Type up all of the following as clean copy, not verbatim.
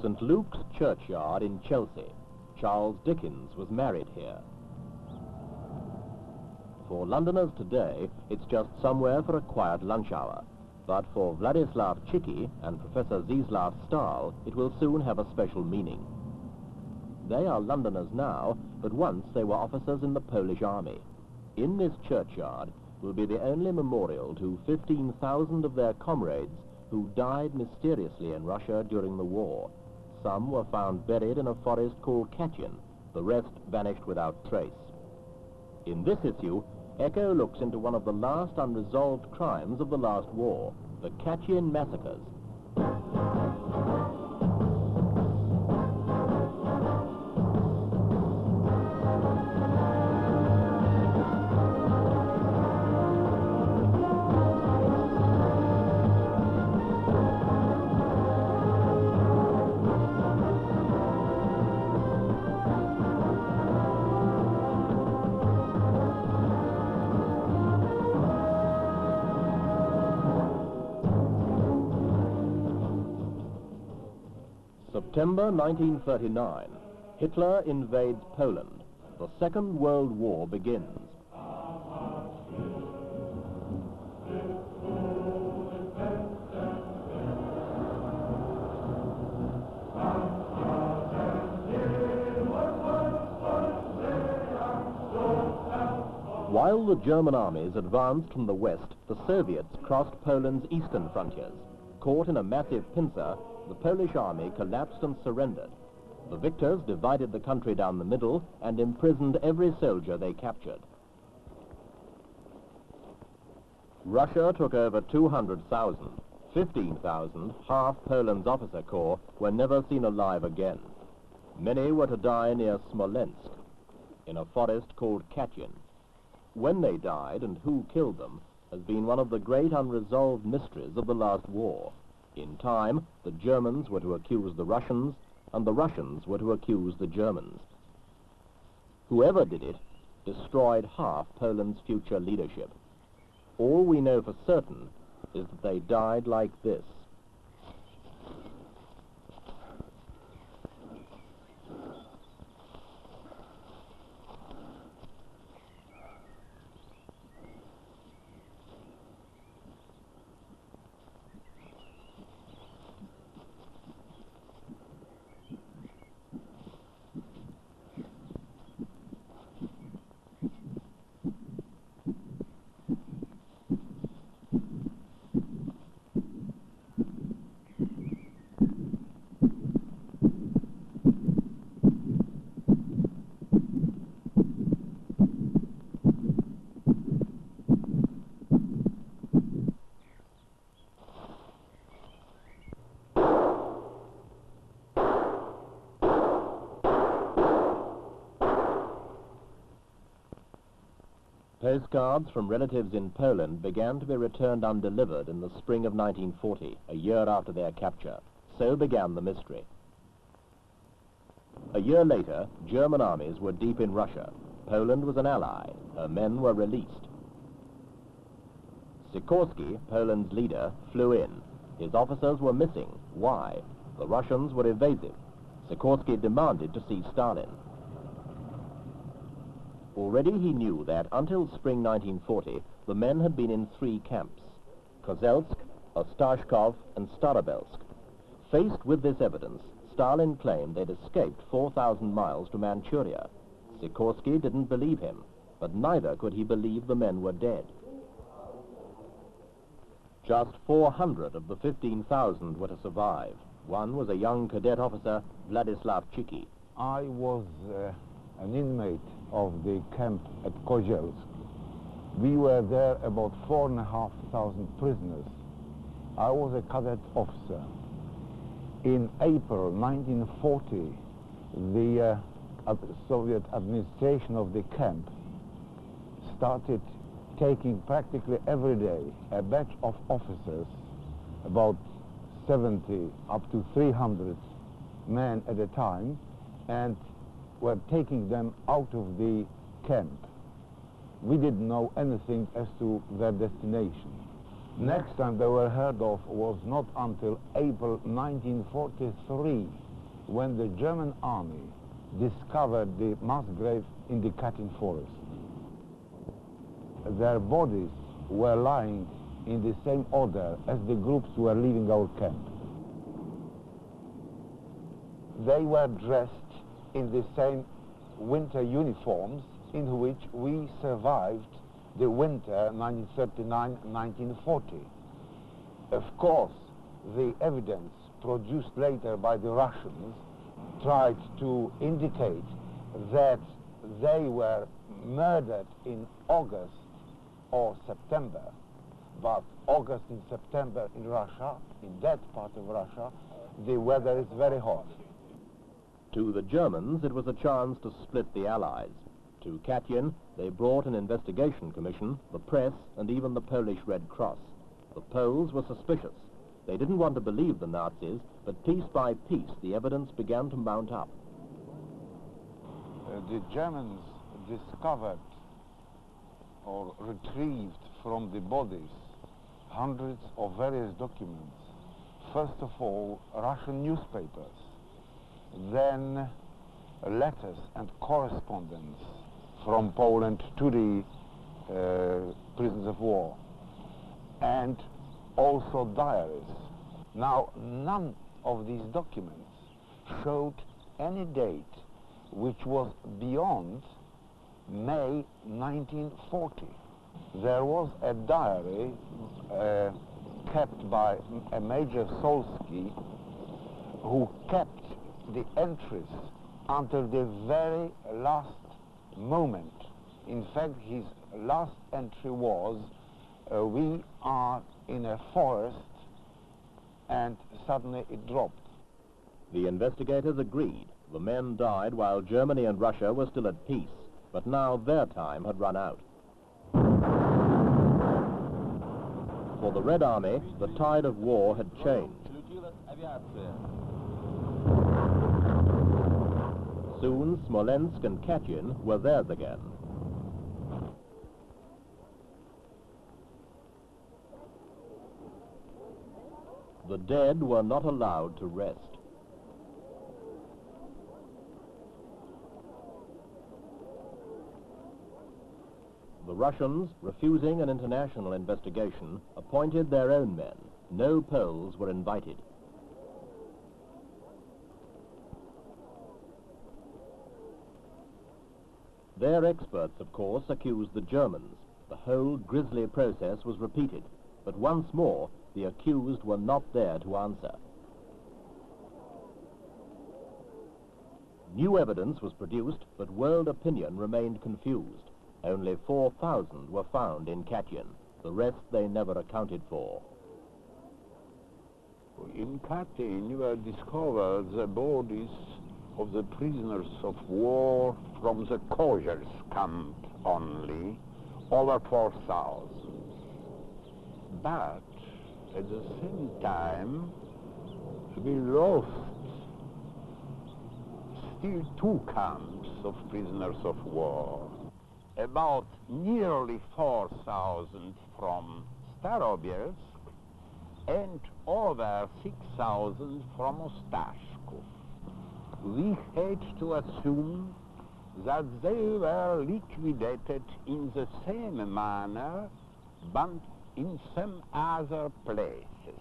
St. Luke's churchyard in Chelsea. Charles Dickens was married here. For Londoners today, it's just somewhere for a quiet lunch hour. But for Vladislav Chiki and Professor Zdzislav Stal, it will soon have a special meaning. They are Londoners now, but once they were officers in the Polish army. In this churchyard will be the only memorial to 15,000 of their comrades who died mysteriously in Russia during the war. Some were found buried in a forest called Katyn. The rest vanished without trace. In this issue, Echo looks into one of the last unresolved crimes of the last war, the Katyn Massacres. September 1939, Hitler invades Poland. The Second World War begins. While the German armies advanced from the west, the Soviets crossed Poland's eastern frontiers. Caught in a massive pincer, the Polish army collapsed and surrendered. The victors divided the country down the middle and imprisoned every soldier they captured. Russia took over 200,000. 15,000, half Poland's officer corps, were never seen alive again. Many were to die near Smolensk, in a forest called Katyn. When they died and who killed them has been one of the great unresolved mysteries of the last war. In time, the Germans were to accuse the Russians, and the Russians were to accuse the Germans. Whoever did it destroyed half Poland's future leadership. All we know for certain is that they died like this. Postcards from relatives in Poland began to be returned undelivered in the spring of 1940, a year after their capture. So began the mystery. A year later, German armies were deep in Russia. Poland was an ally. Her men were released. Sikorsky, Poland's leader, flew in. His officers were missing. Why? The Russians were evasive. Sikorsky demanded to see Stalin. Already he knew that until spring 1940, the men had been in 3 camps: Kozelsk, Ostashkov, and Starobelsk. Faced with this evidence, Stalin claimed they'd escaped 4,000 miles to Manchuria. Sikorsky didn't believe him, but neither could he believe the men were dead. Just 400 of the 15,000 were to survive. One was a young cadet officer, Vladislav Chiki. I was an inmate of the camp at Kozelsk. We were there about 4,500 prisoners. I was a cadet officer. In April 1940, the Soviet administration of the camp started taking practically every day a batch of officers, about 70 up to 300 men at a time, and were taking them out of the camp. We didn't know anything as to their destination. Next time they were heard of was not until April 1943, when the German army discovered the mass grave in the Katyn forest. Their bodies were lying in the same order as the groups were leaving our camp. They were dressed in the same winter uniforms in which we survived the winter 1939-1940. Of course, the evidence produced later by the Russians tried to indicate that they were murdered in August or September, but August and September in Russia, in that part of Russia, the weather is very hot. To the Germans, it was a chance to split the Allies. To Katyn, they brought an investigation commission, the press, and even the Polish Red Cross. The Poles were suspicious. They didn't want to believe the Nazis, but piece by piece, the evidence began to mount up. The Germans discovered or retrieved from the bodies hundreds of various documents. First of all, Russian newspapers, then letters and correspondence from Poland to the prisoners of war, and also diaries. Now, none of these documents showed any date which was beyond May 1940. There was a diary kept by a Major Solski, who kept the entries until the very last moment. In fact, his last entry was, we are in a forest, and suddenly it dropped. The investigators agreed. The men died while Germany and Russia were still at peace, but now their time had run out. For the Red Army, the tide of war had changed. Soon, Smolensk and Katyn were theirs again. The dead were not allowed to rest. The Russians, refusing an international investigation, appointed their own men. No Poles were invited. Their experts, of course, accused the Germans. The whole grisly process was repeated, but once more, the accused were not there to answer. New evidence was produced, but world opinion remained confused. Only 4,000 were found in Katyn. The rest they never accounted for. In Katyn were discovered the bodies of the prisoners of war from the Koziel's camp only, over 4,000. But at the same time, we lost still 2 camps of prisoners of war. About nearly 4,000 from Starobielsk and over 6,000 from Ostashkov. We had to assume that they were liquidated in the same manner, but in some other places.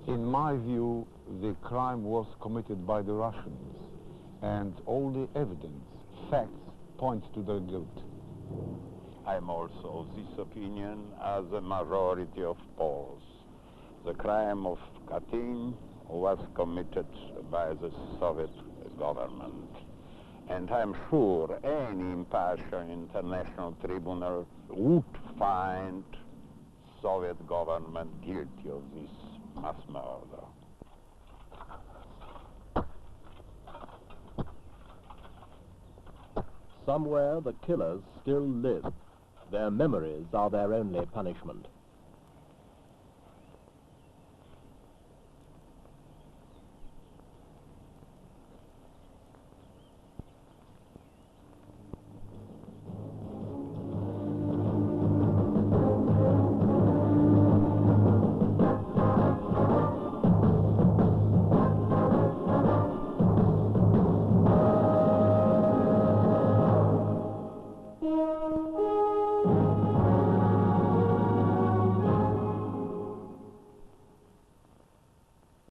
In my view, the crime was committed by the Russians, and all the evidence, facts, point to their guilt. I'm also of this opinion as a majority of Poles. The crime of Katyn was committed by the Soviet government. And I'm sure any impartial international tribunal would find Soviet government guilty of this mass murder. Somewhere the killers still live. Their memories are their only punishment.